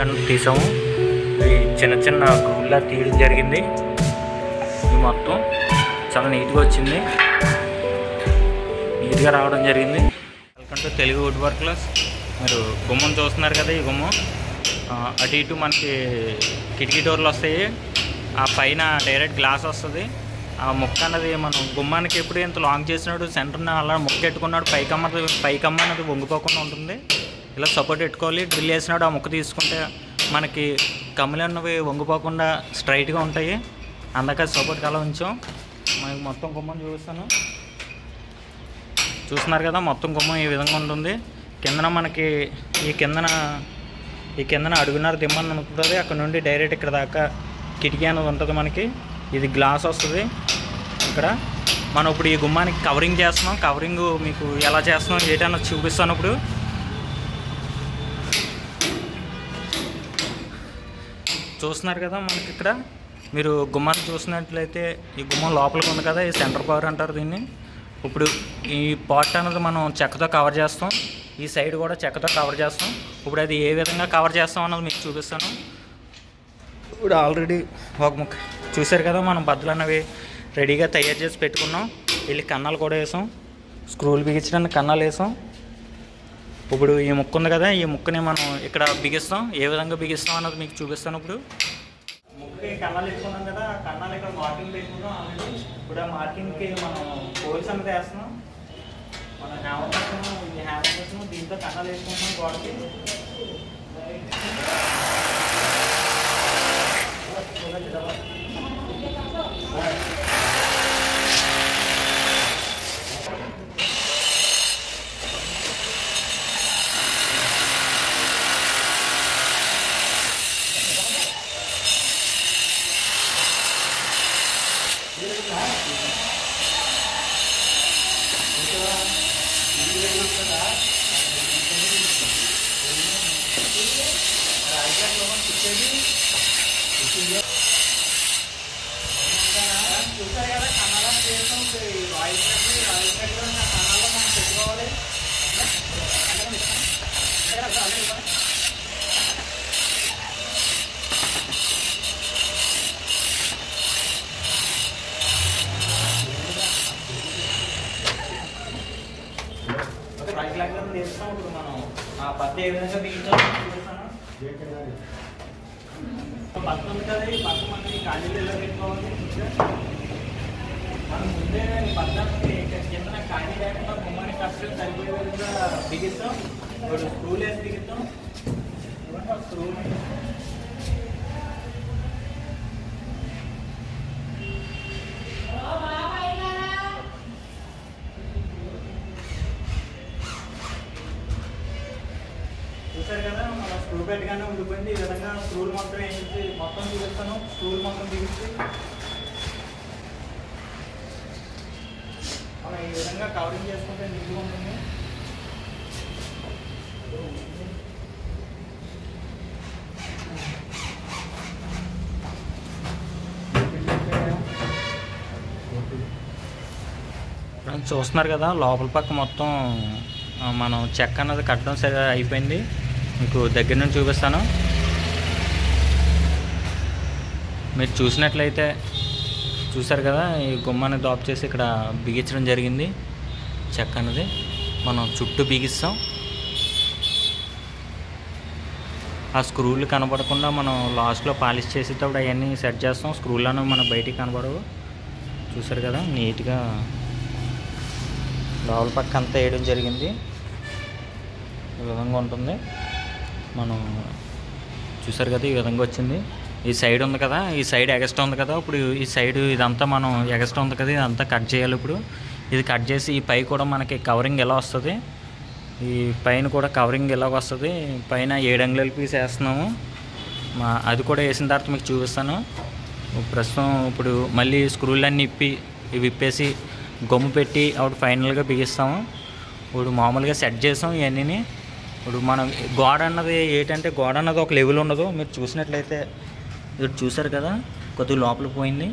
కన్నా తీసాము. ఇవి చిన్న చిన్న గ్రూల్లా తీయడం జరిగింది. ఇది మొత్తం చాలా నీట్గా వచ్చింది, నీట్గా రావడం జరిగింది. Welcome to Telugu wood work class. మీరు గుమ్మం చూస్తున్నారు కదా, ఈ గుమ్మం అటు ఇటు మనకి కిటికీ డోర్లు వస్తాయి. ఆ పైన డైరెక్ట్ గ్లాస్ వస్తుంది. ఆ ముక్క అన్నది మనం గుమ్మానికి ఎప్పుడు ఇంత లాంగ్ చేసినప్పుడు సెంటర్న అలా ముక్క పెట్టుకున్నాడు పైకమ్మ అనేది వంగిపోకుండా ఉంటుంది. ఇలా సపోర్ట్ పెట్టుకోవాలి. డ్రిల్ వేసినాడు ఆ ముక్క తీసుకుంటే మనకి కమ్ములు అన్నవి వంగిపోకుండా స్ట్రైట్గా ఉంటాయి. అందుకే సపోర్ట్ అలా ఉంచాం. మనకి మొత్తం గుమ్మం చూపిస్తాను. చూస్తున్నారు కదా, మొత్తం గుమ్మం ఈ విధంగా ఉంటుంది. కిందన మనకి ఈ కిందన అడుగున్నర దిమ్మని ఉంటుంది. అక్కడ నుండి డైరెక్ట్ ఇక్కడ దాకా కిటికీ అనేది ఉంటుంది. మనకి ఇది గ్లాస్ వస్తుంది. ఇక్కడ మనం ఇప్పుడు ఈ గుమ్మానికి కవరింగ్ చేస్తున్నాం. కవరింగ్ మీకు ఎలా చేస్తున్నాం ఏంటన్నా చూపిస్తాను. ఇప్పుడు చూస్తున్నారు కదా, మనకి ఇక్కడ మీరు గుమ్మాన్ని చూసినట్లయితే ఈ గుమ్మం లోపలికి ఉంది కదా, ఈ సెంటర్ కవర్ అంటారు దీన్ని. ఇప్పుడు ఈ పార్ట్ అనేది మనం చెక్కతో కవర్ చేస్తాం. ఈ సైడ్ కూడా చెక్కతో కవర్ చేస్తాం. ఇప్పుడు అది ఏ విధంగా కవర్ చేస్తాం అన్నది మీకు చూపిస్తాను. ఇప్పుడు ఆల్రెడీ ఒక ముక్క చూసారు కదా, మనం బద్దలు అన్నవి రెడీగా తయారు చేసి పెట్టుకున్నాం. వెళ్ళి కన్నాలు కూడా వేసాం. స్క్రూలు బిగించడానికి కన్నాలు వేసాం. ఇప్పుడు ఈ ముక్క ఉంది కదా, ఈ ముక్కని మనం ఇక్కడ బిగిస్తాం. ఏ విధంగా బిగిస్తాం అన్నది మీకు చూపిస్తాను. ఇప్పుడు ముక్కకి కన్నాలు వేసుకున్నాం కదా, కన్నాలు ఇక్కడ మార్కింగ్ పెట్టుకున్నాం ఆల్రెడీ. ఇప్పుడు ఆ మార్కింగ్కి మనం హోల్స్ అనేది వేస్తున్నాం. మన హ్యామర్ దీంతో కన్నాలు వేసుకుంటున్నాం గోడకి. చూసారు కదా, కన్నాలో చేస్తాం. వాయిస్ కన్నాలో మనం పెట్టుకోవాలి. రైట్ లెగ్ చేస్తాం. ఇప్పుడు మనం ఆ పత్తి ఏ విధంగా బిగించాలో చూపిస్తాను. పత్తి ఉంది కదా, ఈ పత్తి మనకి ఖాళీలు ఎలా పెట్టుకోవాలి. మనం ముందే పత్తి కింద ఖాళీ లేకుండా గుమ్మానికి కష్టం సరిపోయే విధంగా బిగిస్తాం. ఇప్పుడు స్క్రూలు వేసి బిగిస్తాం. స్క్రూలు చూసారు కదా, మన స్క్రూ పెట్టగానే ఉండిపోయింది. ఈ విధంగా స్క్రూలు మొత్తం వేసి మొత్తం చూపిస్తాను. స్క్రూలు మొత్తం బిగించి మనం ఈ విధంగా కవరింగ్ చేసుకుంటే నీట్గా ఉంటుంది. చూస్తున్నారు కదా, లోపల పక్క మొత్తం మనం చెక్క అన్నది కట్టడం సరే అయిపోయింది. మీకు దగ్గర నుంచి చూపిస్తాను. మీరు చూసినట్లయితే చూసారు కదా, ఈ గుమ్మాన్ని డ్రాప్ చేసి ఇక్కడ బిగించడం జరిగింది. చెక్క అన్నది మనం చుట్టూ బిగిస్తాం. ఆ స్క్రూలు కనబడకుండా మనం లాస్ట్లో పాలిష్ చేసేటప్పుడు అవన్నీ సెట్ చేస్తాం. స్క్రూలను మనం బయటికి కనబడవు. చూసారు కదా, నీట్గా లోపల పక్క అంతా వేయడం జరిగింది. ఈ విధంగా ఉంటుంది. మనం చూసారు కదా, ఈ విధంగా వచ్చింది. ఈ సైడ్ ఉంది కదా, ఈ సైడ్ ఎగస్ట్రా ఉంది కదా. ఇప్పుడు ఈ సైడ్ ఇదంతా మనం ఎగస్ట్రా ఉంది కదా, ఇదంతా కట్ చేయాలి. ఇప్పుడు ఇది కట్ చేసి ఈ పై కూడా మనకి కవరింగ్ ఎలా వస్తుంది, ఈ పైన కూడా కవరింగ్ ఎలాగ వస్తుంది. పైన 7 అంగుళాల పీస్ వేస్తున్నాము. అది కూడా వేసిన తర్వాత మీకు చూపిస్తాను. ప్రస్తుతం ఇప్పుడు మళ్ళీ స్క్రూలన్నీ విప్పేసి గమ్ము పెట్టి అప్పుడు ఫైనల్గా బిగిస్తాము. ఇప్పుడు మామూలుగా సెట్ చేసాం ఇవన్నీ. ఇప్పుడు మనం గోడ అన్నది ఏంటంటే, గోడ అన్నది ఒక లెవెల్ ఉండదు. మీరు చూసినట్లయితే ఇప్పుడు చూసారు కదా, కొద్దిగా లోపలికి పోయింది.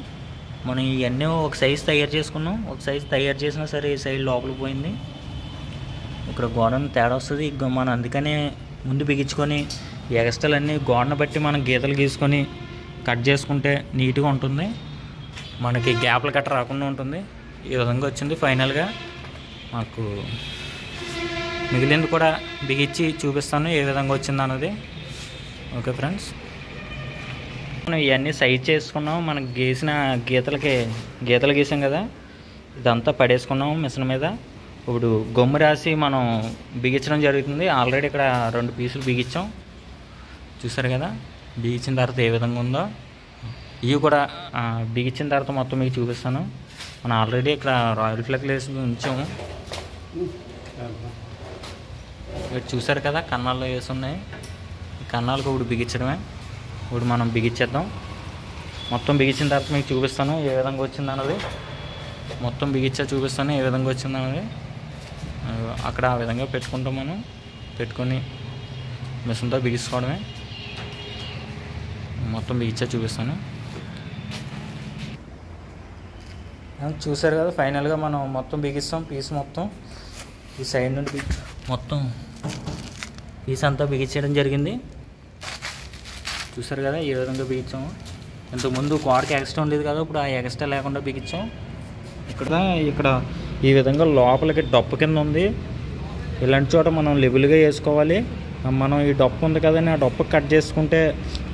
మనం ఇవన్నీ ఒక సైజు తయారు చేసుకున్నాం. ఒక సైజు తయారు చేసినా సరే ఈ సైడ్ లోపలికి పోయింది. ఇక్కడ గోడను తేడా వస్తుంది. మనం అందుకనే ముందు బిగించుకొని ఈ ఎక్స్ట్రాలన్నీ గోడను బట్టి మనం గీతలు గీసుకొని కట్ చేసుకుంటే నీట్గా ఉంటుంది, మనకి గ్యాప్లు కట్ట రాకుండా ఉంటుంది. ఈ విధంగా వచ్చింది. ఫైనల్గా మాకు మిగిలింది కూడా బిగించి చూపిస్తాను ఏ విధంగా వచ్చింది అన్నది. ఓకే ఫ్రెండ్స్, మనం ఇవన్నీ సైజ్ చేసుకున్నాం. మనకు గీసిన గీతలు గీసాం కదా, ఇదంతా పడేసుకున్నాం మిషన్ మీద. ఇప్పుడు గమ్ము రాసి మనం బిగించడం జరుగుతుంది. ఆల్రెడీ ఇక్కడ 2 పీసులు బిగించాం, చూసారు కదా. బిగించిన తర్వాత ఏ విధంగా ఉందో ఇవి కూడా బిగించిన తర్వాత మొత్తం మీకు చూపిస్తాను. మనం ఆల్రెడీ ఇక్కడ రాయల్ ఫ్లాగ్ వేసి ఉంచాము. ఇక్కడ చూసారు కదా, కన్నాల్లో వేసి ఉన్నాయి. కన్నాలకు ఇప్పుడు బిగించడమే. ఇప్పుడు మనం బిగించేద్దాం. మొత్తం బిగించిన తర్వాత మీకు చూపిస్తాను ఏ విధంగా వచ్చింది అన్నది. మొత్తం బిగించా చూపిస్తాను ఏ విధంగా వచ్చింది అన్నది. అక్కడ ఆ విధంగా పెట్టుకుంటాం. మనం పెట్టుకొని మిషన్తో బిగించుకోవడమే. మొత్తం బిగించా చూపిస్తాను. చూసారు కదా, ఫైనల్గా మనం మొత్తం బిగిస్తాం. పీస్ మొత్తం ఈ సైడ్ నుండి మొత్తం పీస్ అంతా బిగించడం జరిగింది. చూసారు కదా ఏ విధంగా బిగించాము. ఇంతకుముందు కోడకి ఎక్స్ట్రా ఉండేది కదా, ఇప్పుడు ఆ ఎక్స్ట్రా లేకుండా బిగించాం. ఇక్కడ ఈ విధంగా లోపలికి డొప్ప కింద ఉంది. ఇలాంటి చోట మనం లెవెల్గా వేసుకోవాలి. మనం ఈ డొప్ప ఉంది కదని ఆ డొప్ప కట్ చేసుకుంటే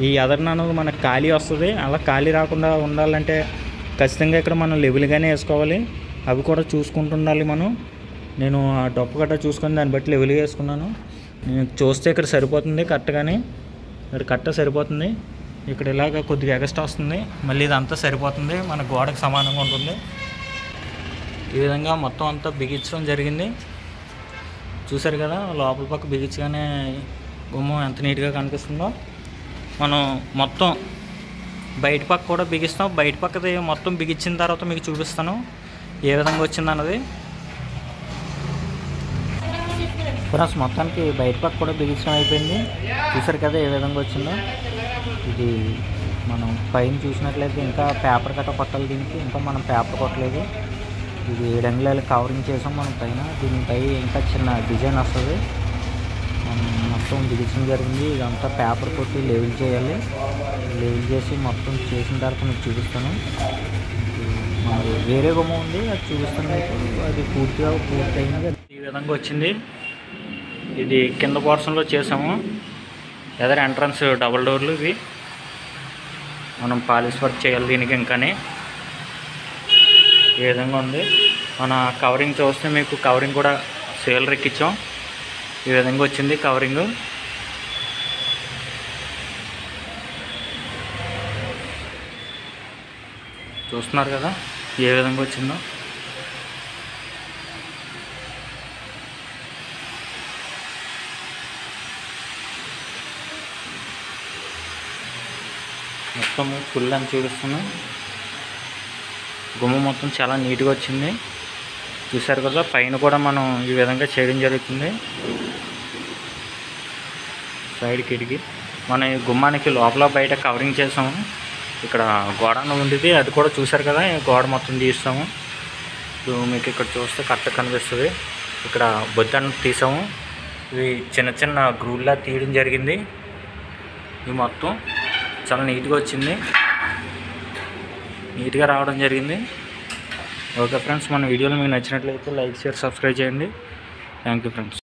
ఈ ఎదరన అనేది మనకు ఖాళీ వస్తుంది. అలా ఖాళీ రాకుండా ఉండాలంటే ఖచ్చితంగా ఇక్కడ మనం లెవెల్గానే వేసుకోవాలి. అవి కూడా చూసుకుంటుండాలి మనం. నేను ఆ డొప్ప గట్ట చూసుకొని దాన్ని బట్టి లెవెల్గా వేసుకున్నాను. నేను చూస్తే ఇక్కడ సరిపోతుంది కరెక్ట్గానే, ఇక్కడ కట్ట సరిపోతుంది. ఇక్కడ ఇలాగ కొద్దిగా ఎక్స్ట్రా వస్తుంది, మళ్ళీ ఇదంతా సరిపోతుంది, మన గోడకు సమానంగా ఉంటుంది. ఈ విధంగా మొత్తం అంతా బిగించడం జరిగింది. చూసారు కదా, లోపల పక్క బిగించగానే గుమ్మం ఎంత నీట్గా కనిపిస్తుందో. మనం మొత్తం బయట పక్క కూడా బిగిస్తాం. బయట పక్కది మొత్తం బిగించిన తర్వాత మీకు చూపిస్తాను ఏ విధంగా వచ్చిందన్నది. ఫ్రెండ్స్, మొత్తానికి బయట పక్క కూడా బిగించడం అయిపోయింది. చూసారు కదా ఏ విధంగా వచ్చిందో. ఇది మనం పైన చూసినట్లయితే ఇంకా పేపర్ కట్ట కొట్టాలి. దీనికి ఇంకా మనం పేపర్ కొట్టలేదు. ఇది 7 అంగుళాలు కవరింగ్ చేసాం మనం పైన. దీనిపై ఇంకా చిన్న డిజైన్ వస్తుంది. మనం మొత్తం బిగించడం జరిగింది. ఇదంతా పేపర్ కొట్టి లెవెల్ చేయాలి. లెవెల్ చేసి మొత్తం చేసిన తర్వాత మీకు చూపిస్తాను. మరి వేరే బొమ్మ ఉంది, అది చూపిస్తాను మీకు. అది పూర్తయింది. ఈ విధంగా వచ్చింది. ఇది కింద పోర్షన్లో చేసాము. ఎదర్ ఎంట్రన్స్ డబుల్ డోర్లు ఇవి. మనం పాలిష్ వర్క్ చేయాలి దీనికి. ఇంకానే ఈ విధంగా ఉంది. మన కవరింగ్ చూస్తే మీకు కవరింగ్ కూడా సేల్ ఎక్కించాం. ఈ విధంగా వచ్చింది కవరింగ్. చూస్తున్నారు కదా ఏ విధంగా వచ్చిందో. మొత్తం ఫుల్ అని చూపిస్తున్నాం. గుమ్మ మొత్తం చాలా నీట్గా వచ్చింది. చూసారు కదా, పైన కూడా మనం ఈ విధంగా చేయడం జరుగుతుంది. సైడ్ కిటికీ మన ఈ గుమ్మానికి లోపల బయట కవరింగ్ చేసాము. ఇక్కడ గోడ ఉండేది, అది కూడా చూసారు కదా. గోడ మొత్తం తీస్తాము. మీకు ఇక్కడ చూస్తే కరెక్ట్గా కనిపిస్తుంది. ఇక్కడ బొద్దను తీసాము. ఇవి చిన్న చిన్న గ్రూల్లా తీయడం జరిగింది. ఇవి మొత్తం చాలా నీట్గా వచ్చింది, నీట్గా రావడం జరిగింది. ఓకే ఫ్రెండ్స్, మన వీడియోలు మీకు నచ్చినట్లయితే లైక్, షేర్, సబ్స్క్రైబ్ చేయండి. Thank you friends.